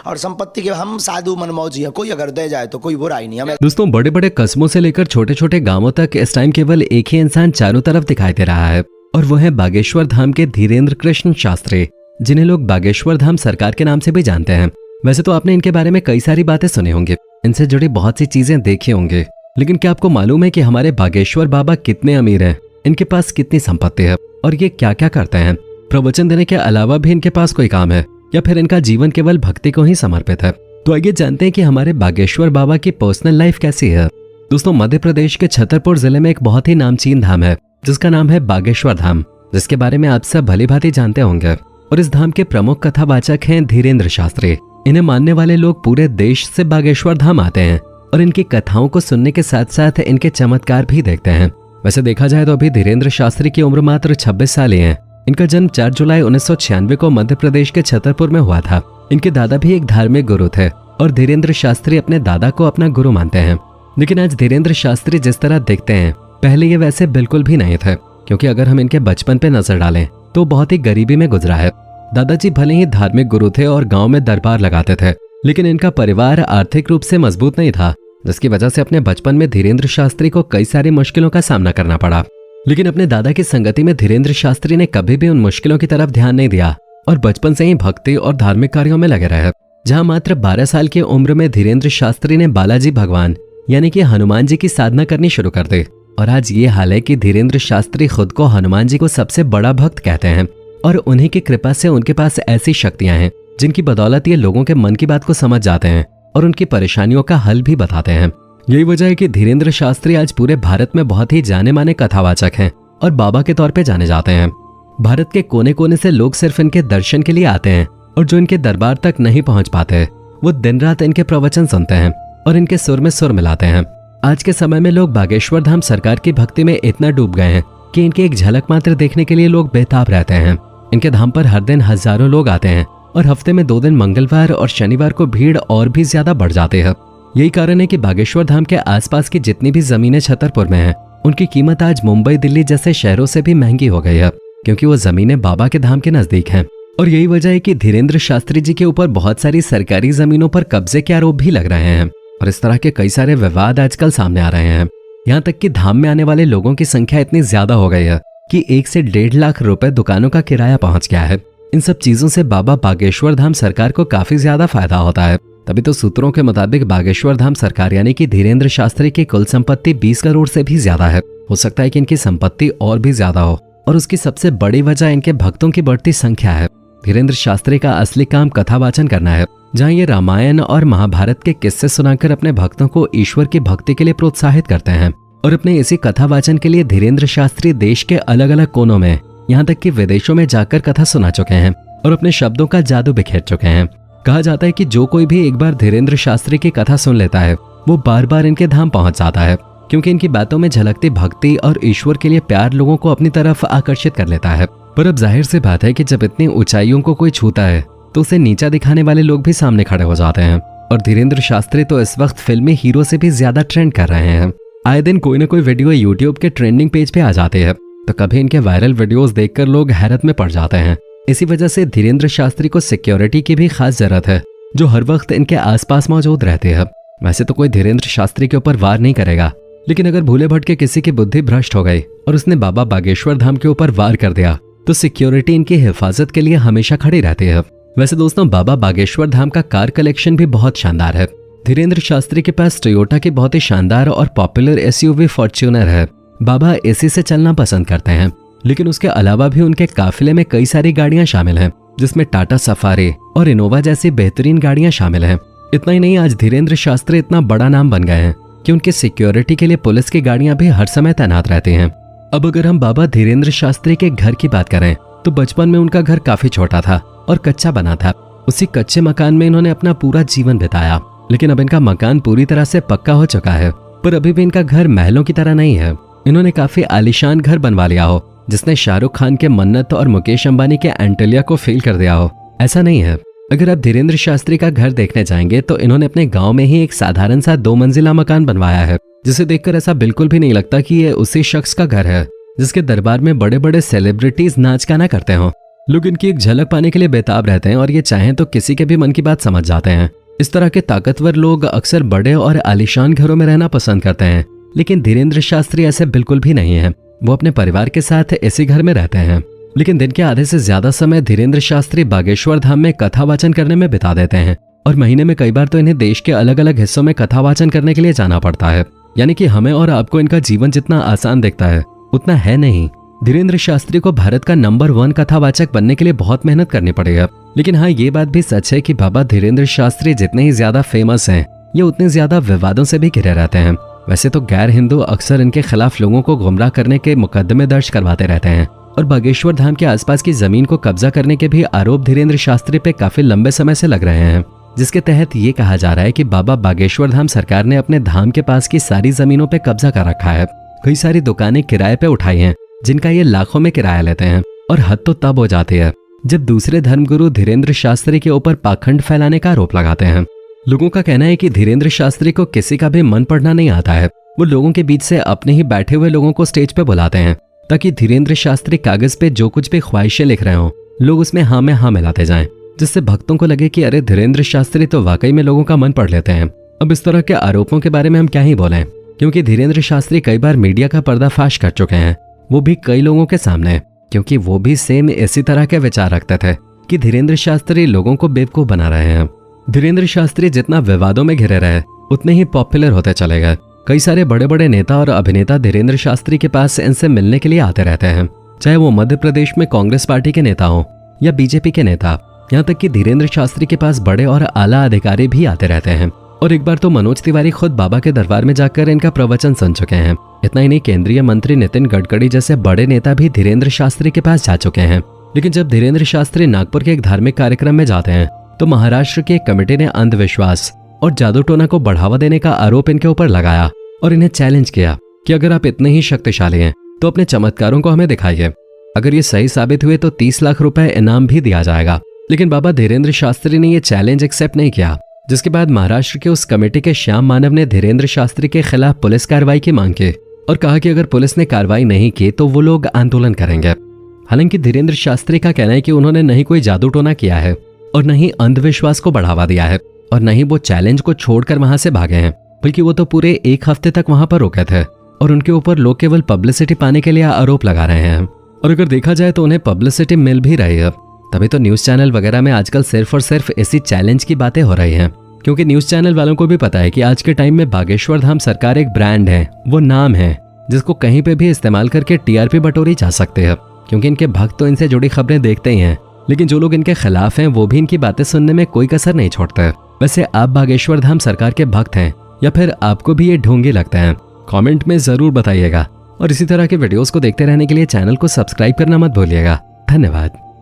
और संपत्ति के हम साधु मनमौजी हैं, कोई अगर दे जाए तो कोई बुराई नहीं हमें। दोस्तों, बड़े बड़े कस्बों से लेकर छोटे छोटे गांवों तक इस टाइम केवल एक ही इंसान चारों तरफ दिखाई दे रहा है, और वो है बागेश्वर धाम के धीरेन्द्र कृष्ण शास्त्री, जिन्हें लोग बागेश्वर धाम सरकार के नाम से भी जानते हैं। वैसे तो आपने इनके बारे में कई सारी बातें सुनी होंगी, इनसे जुड़ी बहुत सी चीजें देखी होंगी, लेकिन क्या आपको मालूम है कि हमारे बागेश्वर बाबा कितने अमीर हैं, इनके पास कितनी संपत्ति है और ये क्या क्या करते हैं? प्रवचन देने के अलावा भी इनके पास कोई काम है या फिर इनका जीवन केवल भक्ति को ही समर्पित है? तो आइए जानते हैं कि हमारे बागेश्वर बाबा की पर्सनल लाइफ कैसी है। दोस्तों, मध्य प्रदेश के छतरपुर जिले में एक बहुत ही नामचीन धाम है जिसका नाम है बागेश्वर धाम, जिसके बारे में आप सब भली भांति जानते होंगे। और इस धाम के प्रमुख कथावाचक हैं धीरेन्द्र शास्त्री। इन्हें मानने वाले लोग पूरे देश से बागेश्वर धाम आते हैं और इनकी कथाओं को सुनने के साथ साथ इनके चमत्कार भी देखते हैं। वैसे देखा जाए तो अभी धीरेन्द्र शास्त्री की उम्र मात्र 26 साल ही है। इनका जन्म 4 जुलाई 1996 को मध्य प्रदेश के छतरपुर में हुआ था। इनके दादा भी एक धार्मिक गुरु थे और धीरेन्द्र शास्त्री अपने दादा को अपना गुरु मानते हैं। लेकिन आज धीरेन्द्र शास्त्री जिस तरह दिखते हैं, पहले ये वैसे बिल्कुल भी नहीं थे, क्योंकि अगर हम इनके बचपन पे नजर डालें तो बहुत ही गरीबी में गुजरा है। दादाजी भले ही धार्मिक गुरु थे और गांव में दरबार लगाते थे, लेकिन इनका परिवार आर्थिक रूप से मजबूत नहीं था, जिसकी वजह से अपने बचपन में धीरेन्द्र शास्त्री को कई सारी मुश्किलों का सामना करना पड़ा। लेकिन अपने दादा की संगति में धीरेन्द्र शास्त्री ने कभी भी उन मुश्किलों की तरफ ध्यान नहीं दिया और बचपन से ही भक्ति और धार्मिक कार्यों में लगे रहे। जहां मात्र 12 साल की उम्र में धीरेन्द्र शास्त्री ने बालाजी भगवान यानी कि हनुमान जी की साधना करनी शुरू कर दी। और आज ये हाल है कि धीरेन्द्र शास्त्री खुद को हनुमान जी को सबसे बड़ा भक्त कहते हैं और उन्हीं की कृपा से उनके पास ऐसी शक्तियां हैं जिनकी बदौलत ये लोगों के मन की बात को समझ जाते हैं और उनकी परेशानियों का हल भी बताते हैं। यही वजह है कि धीरेन्द्र शास्त्री आज पूरे भारत में बहुत ही जाने माने कथावाचक हैं और बाबा के तौर पे जाने जाते हैं। भारत के कोने कोने से लोग सिर्फ इनके दर्शन के लिए आते हैं और जो इनके दरबार तक नहीं पहुंच पाते वो दिन रात इनके प्रवचन सुनते हैं और इनके सुर में सुर मिलाते हैं। आज के समय में लोग बागेश्वर धाम सरकार की भक्ति में इतना डूब गए हैं कि इनकी एक झलक मात्र देखने के लिए लोग बेताब रहते हैं। इनके धाम पर हर दिन हजारों लोग आते हैं और हफ्ते में 2 दिन मंगलवार और शनिवार को भीड़ और भी ज्यादा बढ़ जाती है। यही कारण है कि बागेश्वर धाम के आसपास की जितनी भी जमीनें छतरपुर में हैं, उनकी कीमत आज मुंबई दिल्ली जैसे शहरों से भी महंगी हो गई है, क्योंकि वो जमीनें बाबा के धाम के नजदीक हैं। और यही वजह है कि धीरेन्द्र शास्त्री जी के ऊपर बहुत सारी सरकारी जमीनों पर कब्जे के आरोप भी लग रहे हैं और इस तरह के कई सारे विवाद आजकल सामने आ रहे हैं। यहाँ तक कि धाम में आने वाले लोगों की संख्या इतनी ज्यादा हो गई है कि 1 से 1.5 लाख रुपए दुकानों का किराया पहुंच गया है। इन सब चीजों से बाबा बागेश्वर धाम सरकार को काफी ज्यादा फायदा होता है। तभी तो सूत्रों के मुताबिक बागेश्वर धाम सरकार यानी कि धीरेन्द्र शास्त्री की कुल संपत्ति 20 करोड़ से भी ज्यादा है। हो सकता है कि इनकी संपत्ति और भी ज्यादा हो और उसकी सबसे बड़ी वजह इनके भक्तों की बढ़ती संख्या है। धीरेन्द्र शास्त्री का असली काम कथावाचन करना है, जहाँ ये रामायण और महाभारत के किस्से सुनाकर अपने भक्तों को ईश्वर की भक्ति के लिए प्रोत्साहित करते हैं। और अपने इसी कथावाचन के लिए धीरेन्द्र शास्त्री देश के अलग अलग कोनों में, यहाँ तक कि विदेशों में जाकर कथा सुना चुके हैं और अपने शब्दों का जादू बिखेर चुके हैं। कहा जाता है कि जो कोई भी एक बार धीरेन्द्र शास्त्री की कथा सुन लेता है वो बार बार इनके धाम पहुंच जाता है, क्योंकि इनकी बातों में झलकती भक्ति और ईश्वर के लिए प्यार लोगों को अपनी तरफ आकर्षित कर लेता है। पर अब जाहिर सी बात है कि जब इतनी ऊंचाइयों को कोई छूता है तो उसे नीचा दिखाने वाले लोग भी सामने खड़े हो जाते हैं। और धीरेन्द्र शास्त्री तो इस वक्त फिल्मी हीरो से भी ज्यादा ट्रेंड कर रहे हैं। आए दिन कोई ना कोई वीडियो यूट्यूब के ट्रेंडिंग पेज पे आ जाते हैं, तो कभी इनके वायरल वीडियोस देखकर लोग हैरत में पड़ जाते हैं। इसी वजह से धीरेन्द्र शास्त्री को सिक्योरिटी की भी खास जरूरत है, जो हर वक्त इनके आसपास मौजूद रहती है। वैसे तो कोई धीरेन्द्र शास्त्री के ऊपर वार नहीं करेगा, लेकिन अगर भूले भटके किसी की बुद्धि भ्रष्ट हो गई और उसने बाबा बागेश्वर धाम के ऊपर वार कर दिया तो सिक्योरिटी इनकी हिफाजत के लिए हमेशा खड़ी रहती है। वैसे दोस्तों, बाबा बागेश्वर धाम का कार कलेक्शन भी बहुत शानदार है। धीरेन्द्र शास्त्री के पास टोयोटा की बहुत ही शानदार और पॉपुलर एसयूवी फॉर्च्यूनर है। बाबा इसी से चलना पसंद करते हैं, लेकिन उसके अलावा भी उनके काफिले में कई सारी गाड़ियां शामिल हैं, जिसमें टाटा सफारी और इनोवा जैसी बेहतरीन गाड़ियां शामिल हैं। इतना ही नहीं, आज धीरेन्द्र शास्त्री इतना बड़ा नाम बन गए हैं कि उनकी सिक्योरिटी के लिए पुलिस की गाड़ियां भी हर समय तैनात रहती हैं। अब अगर हम बाबा धीरेन्द्र शास्त्री के घर की बात करें तो बचपन में उनका घर काफी छोटा था और कच्चा बना था। उसी कच्चे मकान में इन्होंने अपना पूरा जीवन बिताया, लेकिन अब इनका मकान पूरी तरह से पक्का हो चुका है। पर अभी भी इनका घर महलों की तरह नहीं है। इन्होंने काफी आलीशान घर बनवा लिया हो, जिसने शाहरुख खान के मन्नत और मुकेश अंबानी के एंटेलिया को फेल कर दिया हो। ऐसा नहीं है। अगर आप धीरेन्द्र शास्त्री का घर देखने जाएंगे तो इन्होंने अपने गांव में ही एक साधारण सा 2 मंजिला मकान बनवाया है, जिसे देखकर ऐसा बिल्कुल भी नहीं लगता कि ये उसी शख्स का घर है जिसके दरबार में बड़े बड़े सेलिब्रिटीज नाच गाना करते हो। लोग इनकी एक झलक पाने के लिए बेताब रहते हैं और ये चाहें तो किसी के भी मन की बात समझ जाते हैं। इस तरह के ताकतवर लोग अक्सर बड़े और आलीशान घरों में रहना पसंद करते हैं, लेकिन धीरेंद्र शास्त्री ऐसे बिल्कुल भी नहीं है। वो अपने परिवार के साथ इसी घर में रहते हैं, लेकिन दिन के आधे से ज्यादा समय धीरेंद्र शास्त्री बागेश्वर धाम में कथा वाचन करने में बिता देते हैं और महीने में कई बार तो इन्हें देश के अलग अलग हिस्सों में कथा वाचन करने के लिए जाना पड़ता है। यानी कि हमें और आपको इनका जीवन जितना आसान दिखता है उतना है नहीं। धीरेंद्र शास्त्री को भारत का नंबर 1 कथावाचक बनने के लिए बहुत मेहनत करनी पड़ेगी। लेकिन हाँ, ये बात भी सच है कि बाबा धीरेंद्र शास्त्री जितने ही ज्यादा फेमस हैं, ये उतने ज्यादा विवादों से भी घिरे रहते हैं। वैसे तो गैर हिंदू अक्सर इनके खिलाफ लोगों को गुमराह करने के मुकदमे दर्ज करवाते रहते हैं और बागेश्वर धाम के आसपास की जमीन को कब्जा करने के भी आरोप धीरेंद्र शास्त्री पे काफी लंबे समय से लग रहे हैं, जिसके तहत ये कहा जा रहा है कि बाबा बागेश्वर धाम सरकार ने अपने धाम के पास की सारी जमीनों पे कब्जा कर रखा है। कई सारी दुकानें किराए पे उठाई हैं, जिनका ये लाखों में किराया लेते हैं। और हद तो तब हो जाती है जब दूसरे धर्मगुरु धीरेंद्र शास्त्री के ऊपर पाखंड फैलाने का आरोप लगाते हैं। लोगों का कहना है कि धीरेंद्र शास्त्री को किसी का भी मन पढ़ना नहीं आता है। वो लोगों के बीच से अपने ही बैठे हुए लोगों को स्टेज पे बुलाते हैं ताकि धीरेंद्र शास्त्री कागज पे जो कुछ भी ख्वाहिशें लिख रहे हों, लोग उसमें हाँ में हाँ मिलाते जाएं, जिससे भक्तों को लगे कि अरे धीरेंद्र शास्त्री तो वाकई में लोगों का मन पढ़ लेते हैं। अब इस तरह के आरोपों के बारे में हम क्या ही बोलें, क्योंकि धीरेंद्र शास्त्री कई बार मीडिया का पर्दाफाश कर चुके हैं, वो भी कई लोगों के सामने, क्योंकि वो भी सेम इसी तरह के विचार रखते थे कि धीरेंद्र शास्त्री लोगों को बेवकूफ बना रहे हैं। धीरेंद्र शास्त्री जितना विवादों में घिरे रहे उतने ही पॉपुलर होते चले गए। कई सारे बड़े बड़े नेता और अभिनेता धीरेंद्र शास्त्री के पास इनसे मिलने के लिए आते रहते हैं, चाहे वो मध्य प्रदेश में कांग्रेस पार्टी के नेता हो या बीजेपी के नेता। यहाँ तक कि धीरेंद्र शास्त्री के पास बड़े और आला अधिकारी भी आते रहते हैं। और एक बार तो मनोज तिवारी खुद बाबा के दरबार में जाकर इनका प्रवचन सुन चुके हैं। इतना ही नहीं, केंद्रीय मंत्री नितिन गडकरी जैसे बड़े नेता भी धीरेंद्र शास्त्री के पास जा चुके हैं। लेकिन जब धीरेंद्र शास्त्री नागपुर के एक धार्मिक कार्यक्रम में जाते हैं तो महाराष्ट्र की एक कमेटी ने अंधविश्वास और जादू टोना को बढ़ावा देने का आरोप इनके ऊपर लगाया और इन्हें चैलेंज किया कि अगर आप इतने ही शक्तिशाली हैं तो अपने चमत्कारों को हमें दिखाइए। अगर ये सही साबित हुए तो 30 लाख रुपए इनाम भी दिया जाएगा। लेकिन बाबा धीरेंद्र शास्त्री ने ये चैलेंज एक्सेप्ट नहीं किया, जिसके बाद महाराष्ट्र के उस कमेटी के श्याम मानव ने धीरेंद्र शास्त्री के खिलाफ पुलिस कार्रवाई की मांग की और कहा कि अगर पुलिस ने कार्रवाई नहीं की तो वो लोग आंदोलन करेंगे। हालांकि धीरेंद्र शास्त्री का कहना है कि उन्होंने नहीं कोई जादू टोना किया है और न ही अंधविश्वास को बढ़ावा दिया है और न ही वो चैलेंज को छोड़कर वहां से भागे हैं, बल्कि वो तो पूरे 1 हफ्ते तक वहां पर रुके थे और उनके ऊपर लोग केवल पब्लिसिटी पाने के लिए आरोप लगा रहे हैं। और अगर देखा जाए तो उन्हें पब्लिसिटी मिल भी रही है, तभी तो न्यूज चैनल वगैरह में आजकल सिर्फ और सिर्फ ऐसी चैलेंज की बातें हो रही हैं, क्योंकि न्यूज चैनल वालों को भी पता है कि आज के टाइम में बागेश्वर धाम सरकार एक ब्रांड है, वो नाम है जिसको कहीं पे भी इस्तेमाल करके टीआरपी बटोरी जा सकते हैं, क्योंकि इनके भक्त तो इनसे जुड़ी खबरें देखते ही हैं। लेकिन जो लोग इनके खिलाफ हैं वो भी इनकी बातें सुनने में कोई कसर नहीं छोड़ते। वैसे आप बागेश्वर धाम सरकार के भक्त हैं या फिर आपको भी ये ढोंगी लगते हैं? कमेंट में जरूर बताइएगा और इसी तरह के वीडियोस को देखते रहने के लिए चैनल को सब्सक्राइब करना मत भूलिएगा। धन्यवाद।